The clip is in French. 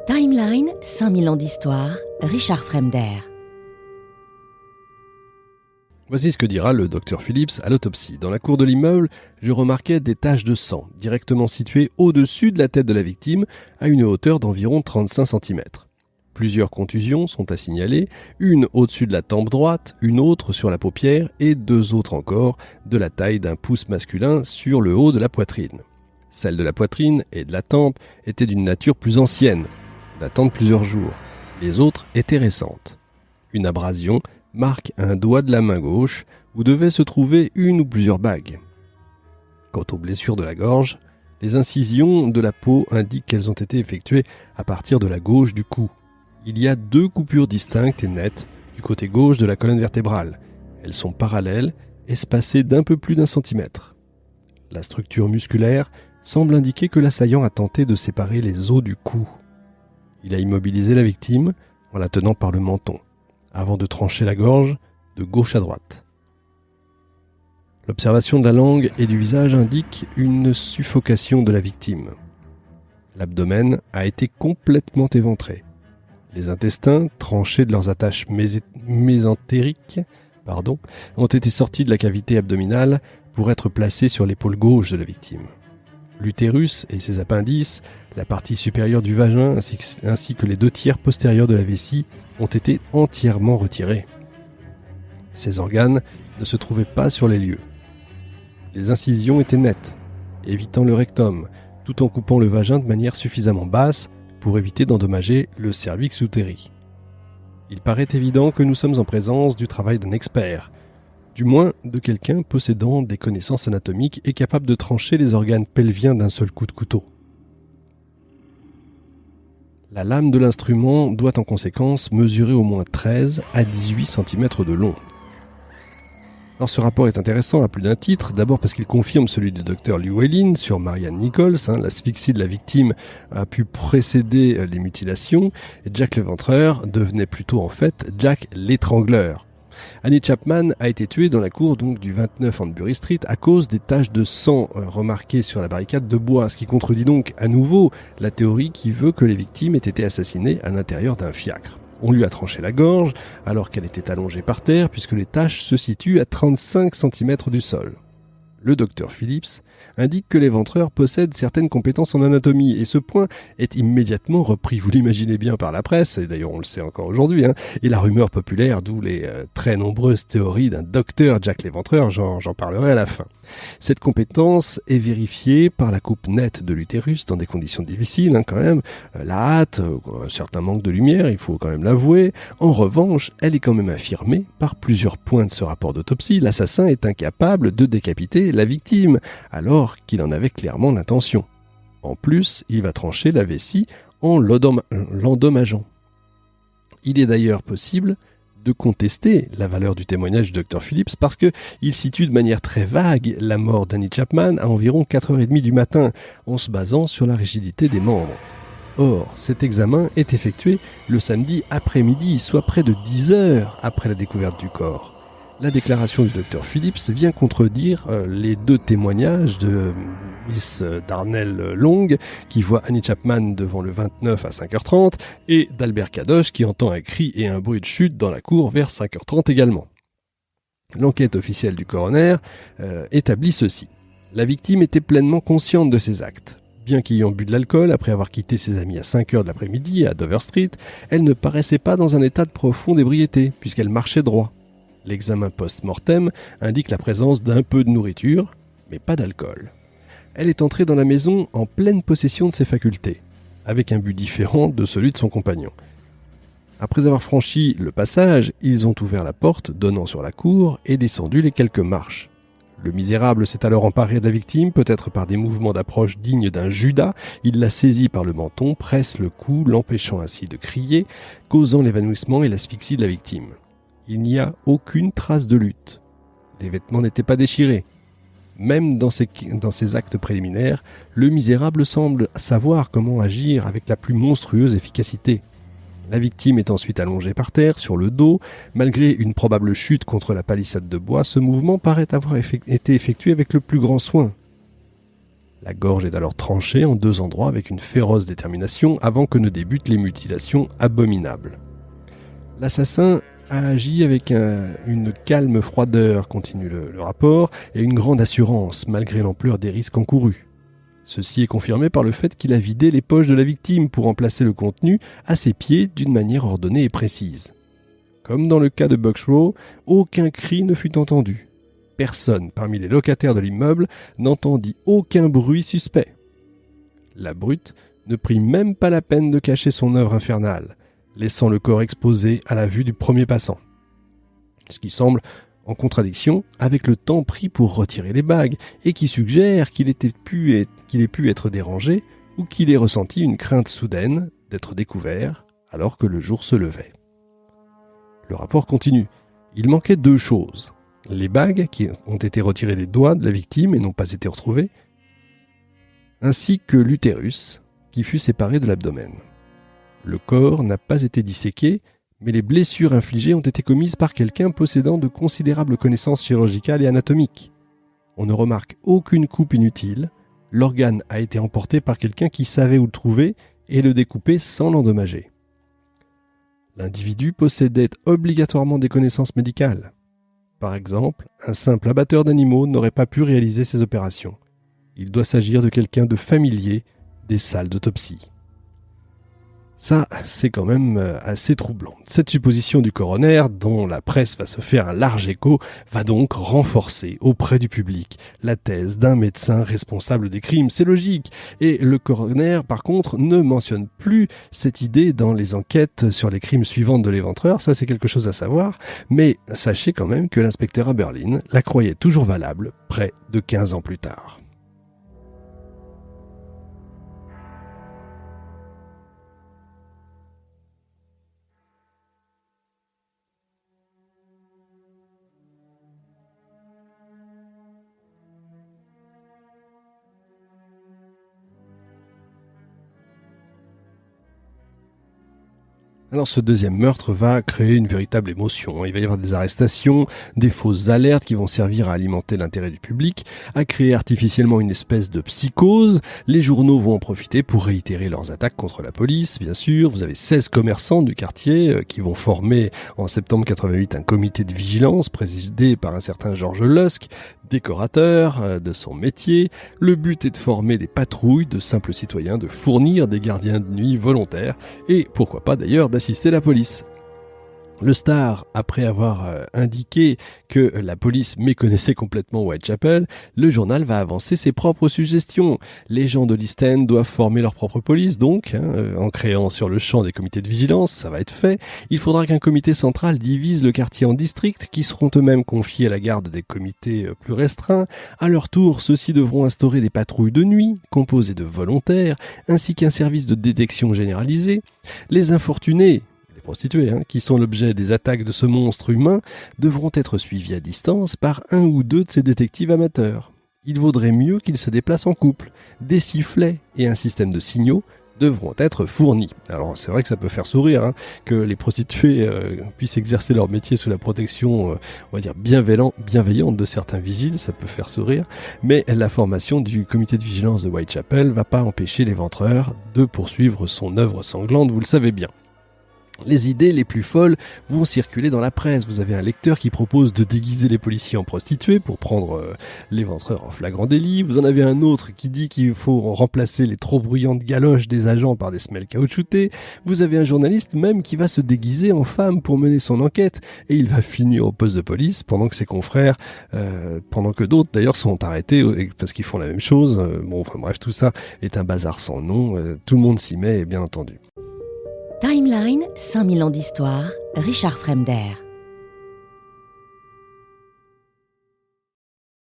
Timeline, 5000 ans d'histoire, Richard Fremder. Voici ce que dira le docteur Phillips à l'autopsie. Dans la cour de l'immeuble, je remarquais des taches de sang, directement situées au-dessus de la tête de la victime, à une hauteur d'environ 35 cm. Plusieurs contusions sont à signaler, une au-dessus de la tempe droite, une autre sur la paupière et deux autres encore de la taille d'un pouce masculin sur le haut de la poitrine. Celle de la poitrine et de la tempe étaient d'une nature plus ancienne, datant de plusieurs jours. Les autres étaient récentes. Une abrasion marque un doigt de la main gauche où devaient se trouver une ou plusieurs bagues. Quant aux blessures de la gorge, les incisions de la peau indiquent qu'elles ont été effectuées à partir de la gauche du cou. Il y a deux coupures distinctes et nettes du côté gauche de la colonne vertébrale. Elles sont parallèles, espacées d'un peu plus d'1 centimètre. La structure musculaire semble indiquer que l'assaillant a tenté de séparer les os du cou. Il a immobilisé la victime en la tenant par le menton, avant de trancher la gorge de gauche à droite. L'observation de la langue et du visage indique une suffocation de la victime. L'abdomen a été complètement éventré. Les intestins, tranchés de leurs attaches mésentériques, ont été sortis de la cavité abdominale pour être placés sur l'épaule gauche de la victime. L'utérus et ses appendices, la partie supérieure du vagin ainsi que les 2/3 postérieurs de la vessie ont été entièrement retirés. Ces organes ne se trouvaient pas sur les lieux. Les incisions étaient nettes, évitant le rectum, tout en coupant le vagin de manière suffisamment basse pour éviter d'endommager le cervix utéri. Il paraît évident que nous sommes en présence du travail d'un expert, du moins de quelqu'un possédant des connaissances anatomiques et capable de trancher les organes pelviens d'un seul coup de couteau. La lame de l'instrument doit en conséquence mesurer au moins 13 à 18 cm de long. Alors ce rapport est intéressant à plus d'un titre, d'abord parce qu'il confirme celui du docteur Llewellyn sur Marianne Nichols, l'asphyxie de la victime a pu précéder les mutilations, et Jack l'Éventreur devenait plutôt en fait Jack l'Étrangleur. Annie Chapman a été tuée dans la cour du 29 Hanbury Street à cause des taches de sang remarquées sur la barricade de bois, ce qui contredit donc à nouveau la théorie qui veut que les victimes aient été assassinées à l'intérieur d'un fiacre. On lui a tranché la gorge alors qu'elle était allongée par terre puisque les taches se situent à 35 cm du sol. Le docteur Phillips indique que l'éventreur possède certaines compétences en anatomie et ce point est immédiatement repris, vous l'imaginez bien, par la presse, et d'ailleurs on le sait encore aujourd'hui, et la rumeur populaire, d'où les très nombreuses théories d'un docteur Jack l'Éventreur, j'en parlerai à la fin. Cette compétence est vérifiée par la coupe nette de l'utérus dans des conditions difficiles quand même, la hâte, un certain manque de lumière, il faut quand même l'avouer. En revanche, elle est quand même affirmée par plusieurs points de ce rapport d'autopsie. L'assassin est incapable de décapiter la victime, alors qu'il en avait clairement l'intention. En plus, il va trancher la vessie en l'endommageant. Il est d'ailleurs possible de contester la valeur du témoignage du Dr Phillips parce qu'il situe de manière très vague la mort d'Annie Chapman à environ 4h30 du matin en se basant sur la rigidité des membres. Or, cet examen est effectué le samedi après-midi, soit près de 10 heures après la découverte du corps. La déclaration du Dr Phillips vient contredire les deux témoignages de Miss Darnell Long qui voit Annie Chapman devant le 29 à 5h30 et d'Albert Kadosh qui entend un cri et un bruit de chute dans la cour vers 5h30 également. L'enquête officielle du coroner établit ceci. La victime était pleinement consciente de ses actes. Bien qu'ayant bu de l'alcool après avoir quitté ses amis à 5h de l'après-midi à Dover Street, elle ne paraissait pas dans un état de profonde ébriété puisqu'elle marchait droit. L'examen post-mortem indique la présence d'un peu de nourriture, mais pas d'alcool. Elle est entrée dans la maison en pleine possession de ses facultés, avec un but différent de celui de son compagnon. Après avoir franchi le passage, ils ont ouvert la porte donnant sur la cour et descendu les quelques marches. Le misérable s'est alors emparé de la victime, peut-être par des mouvements d'approche dignes d'un Judas. Il la saisit par le menton, presse le cou, l'empêchant ainsi de crier, causant l'évanouissement et l'asphyxie de la victime. Il n'y a aucune trace de lutte. Les vêtements n'étaient pas déchirés. Même dans ces actes préliminaires, le misérable semble savoir comment agir avec la plus monstrueuse efficacité. La victime est ensuite allongée par terre, sur le dos. Malgré une probable chute contre la palissade de bois, ce mouvement paraît avoir été effectué avec le plus grand soin. La gorge est alors tranchée en 2 endroits avec une féroce détermination avant que ne débutent les mutilations abominables. L'assassin a agi avec une calme froideur, continue le rapport, et une grande assurance malgré l'ampleur des risques encourus. Ceci est confirmé par le fait qu'il a vidé les poches de la victime pour emplacer le contenu à ses pieds d'une manière ordonnée et précise. Comme dans le cas de Buckshaw, aucun cri ne fut entendu. Personne parmi les locataires de l'immeuble n'entendit aucun bruit suspect. La brute ne prit même pas la peine de cacher son œuvre infernale, laissant le corps exposé à la vue du premier passant. Ce qui semble en contradiction avec le temps pris pour retirer les bagues et qui suggère qu'il ait pu être dérangé ou qu'il ait ressenti une crainte soudaine d'être découvert alors que le jour se levait. Le rapport continue. Il manquait 2 choses. Les bagues qui ont été retirées des doigts de la victime et n'ont pas été retrouvées, ainsi que l'utérus qui fut séparé de l'abdomen. Le corps n'a pas été disséqué, mais les blessures infligées ont été commises par quelqu'un possédant de considérables connaissances chirurgicales et anatomiques. On ne remarque aucune coupe inutile, l'organe a été emporté par quelqu'un qui savait où le trouver et le découper sans l'endommager. L'individu possédait obligatoirement des connaissances médicales. Par exemple, un simple abatteur d'animaux n'aurait pas pu réaliser ces opérations. Il doit s'agir de quelqu'un de familier des salles d'autopsie. Ça, c'est quand même assez troublant. Cette supposition du coroner, dont la presse va se faire un large écho, va donc renforcer auprès du public la thèse d'un médecin responsable des crimes. C'est logique. Et le coroner, par contre, ne mentionne plus cette idée dans les enquêtes sur les crimes suivantes de l'éventreur. Ça, c'est quelque chose à savoir. Mais sachez quand même que l'inspecteur Aberlin la croyait toujours valable près de 15 ans plus tard. Alors ce deuxième meurtre va créer une véritable émotion. Il va y avoir des arrestations, des fausses alertes qui vont servir à alimenter l'intérêt du public, à créer artificiellement une espèce de psychose. Les journaux vont en profiter pour réitérer leurs attaques contre la police, bien sûr. Vous avez 16 commerçants du quartier qui vont former en septembre 88 un comité de vigilance présidé par un certain George Lusk, décorateur de son métier. Le but est de former des patrouilles de simples citoyens, de fournir des gardiens de nuit volontaires et pourquoi pas d'ailleurs d'assister la police. Le Star, après avoir indiqué que la police méconnaissait complètement Whitechapel, le journal va avancer ses propres suggestions. Les gens de l'East End doivent former leur propre police, donc, en créant sur le champ des comités de vigilance, ça va être fait. Il faudra qu'un comité central divise le quartier en districts, qui seront eux-mêmes confiés à la garde des comités plus restreints. À leur tour, ceux-ci devront instaurer des patrouilles de nuit, composées de volontaires, ainsi qu'un service de détection généralisé. Les infortunés, prostituées, qui sont l'objet des attaques de ce monstre humain, devront être suivis à distance par 1 ou 2 de ces détectives amateurs. Il vaudrait mieux qu'ils se déplacent en couple. Des sifflets et un système de signaux devront être fournis. Alors c'est vrai que ça peut faire sourire que les prostituées puissent exercer leur métier sous la protection, on va dire bienveillante de certains vigiles, ça peut faire sourire, mais la formation du comité de vigilance de Whitechapel va pas empêcher l'éventreur de poursuivre son œuvre sanglante, vous le savez bien. Les idées les plus folles vont circuler dans la presse. Vous avez un lecteur qui propose de déguiser les policiers en prostituées pour prendre l'éventreur en flagrant délit. Vous en avez un autre qui dit qu'il faut remplacer les trop bruyantes galoches des agents par des semelles caoutchoutées. Vous avez un journaliste même qui va se déguiser en femme pour mener son enquête et il va finir au poste de police pendant que ses confrères, pendant que d'autres d'ailleurs sont arrêtés parce qu'ils font la même chose. Bref, tout ça est un bazar sans nom. Tout le monde s'y met, bien entendu. Timeline, 5000 ans d'histoire, Richard Fremder.